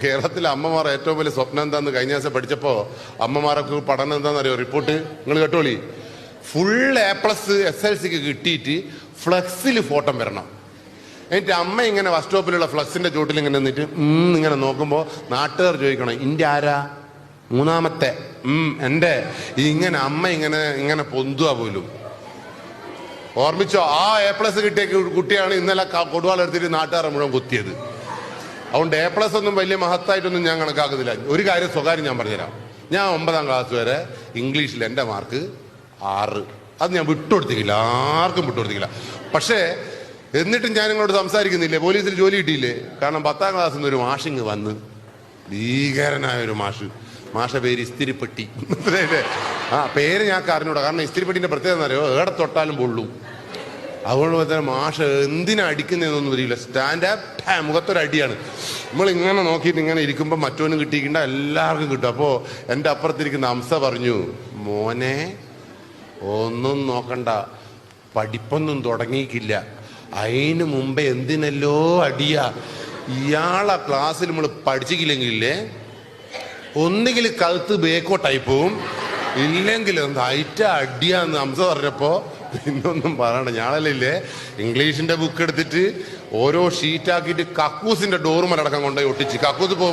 കേരളത്തിലെ അമ്മമാർ ഏറ്റവും വലിയ സ്വപ്നം എന്താന്ന് കഴിഞ്ഞ ദിവസം പഠിച്ചപ്പോ അമ്മമാരൊക്കെ പഠനം എന്താണെന്നറിയോ റിപ്പോർട്ട് നിങ്ങൾ കേട്ടോളി. ഫുൾ A+ SLCക്ക് കിട്ടിയിട്ട് ഫ്ലക്സിൽ ഫോട്ടോ വരണം. എന്നിട്ട് അമ്മ ഇങ്ങനെ ബസ് സ്റ്റോപ്പിലുള്ള ഫ്ലക്സിന്റെ ചോട്ടിൽ ഇങ്ങനെ നിന്നിട്ട് ഇങ്ങനെ നോക്കുമ്പോൾ നാട്ടുകാർ ചോദിക്കണം ഇന്റെ ആരാ മൂന്നാമത്തെ എൻ്റെ ഇങ്ങനെ അമ്മ ഇങ്ങനെ പൊന്തുക പോലും. ഓർമ്മിച്ചോ, ആ A+ കിട്ടിയ കുട്ടിയാണ് ഇന്നലെ കൊടുവാളെടുത്തിട്ട് നാട്ടുകാരെ മുഴുവൻ കുത്തിയത്. അതുകൊണ്ട് A+ ഒന്നും വലിയ മഹത്തായിട്ടൊന്നും ഞാൻ കണക്കാക്കുന്നില്ല. ഒരു കാര്യം സ്വകാര്യം ഞാൻ പറഞ്ഞുതരാം. ഞാൻ 9ാം ക്ലാസ് വരെ ഇംഗ്ലീഷിൽ എൻ്റെ മാർക്ക് 6. അത് ഞാൻ വിട്ടുകൊടുത്തില്ല, ആർക്കും വിട്ടുകൊടുത്തില്ല. പക്ഷേ എന്നിട്ടും ഞാൻ നിങ്ങളോട് സംസാരിക്കുന്നില്ലേ, പോലീസിൽ ജോലി കിട്ടിയില്ലേ? കാരണം 10ാം ക്ലാസ്സിൽ നിന്ന് ഒരു മാഷിങ് വന്ന്, ഭീകരനായ ഒരു മാഷ പേര് ഇസ്തിരിപ്പെട്ടി. ആ പേര് ഞാൻ അറിഞ്ഞൂടാ, കാരണം ഇസ്തിരിപ്പെട്ടിന്റെ പ്രത്യേകത എന്നറിയോ, ഏടെ തൊട്ടാലും പൊള്ളും. അതുകൊണ്ട് തന്നെ മാഷ എന്തിനാ അടിക്കുന്നതെന്നൊന്നും വരില്ല. സ്റ്റാൻഡ് അപ്പ് മുഖത്തൊരടിയാണ്. നമ്മൾ ഇങ്ങനെ നോക്കിയിട്ട് ഇങ്ങനെ ഇരിക്കുമ്പോൾ മറ്റോനും കിട്ടിയിട്ടുണ്ട്, എല്ലാവർക്കും കിട്ടും. അപ്പോൾ എൻ്റെ അപ്പുറത്തിരിക്കുന്ന അംസ പറഞ്ഞു, മോനെ ഒന്നും നോക്കണ്ട, പഠിപ്പൊന്നും തുടങ്ങിയിട്ടില്ല, അതിന് മുമ്പേ എന്തിനല്ലോ അടിയാ. ഇയാളെ ക്ലാസ്സിൽ നമ്മൾ പഠിച്ചിട്ടില്ലെങ്കിലേ ഒന്നുകിൽ കഴുത്ത് ബേക്കോട്ടായി പോവും, ഇല്ലെങ്കിൽ ഹൈറ്റ അടിയാന്ന് അംസ പറഞ്ഞപ്പോ പിന്നൊന്നും പറയണ്ട. ഞാനല്ലേ ഇംഗ്ലീഷിന്റെ ബുക്ക് എടുത്തിട്ട് ഓരോ ഷീറ്റാക്കിയിട്ട് കക്കൂസിന്റെ ഡോറുമലടക്കം കൊണ്ടുപോയി ഒട്ടിച്ച് കക്കൂസ് പോകും.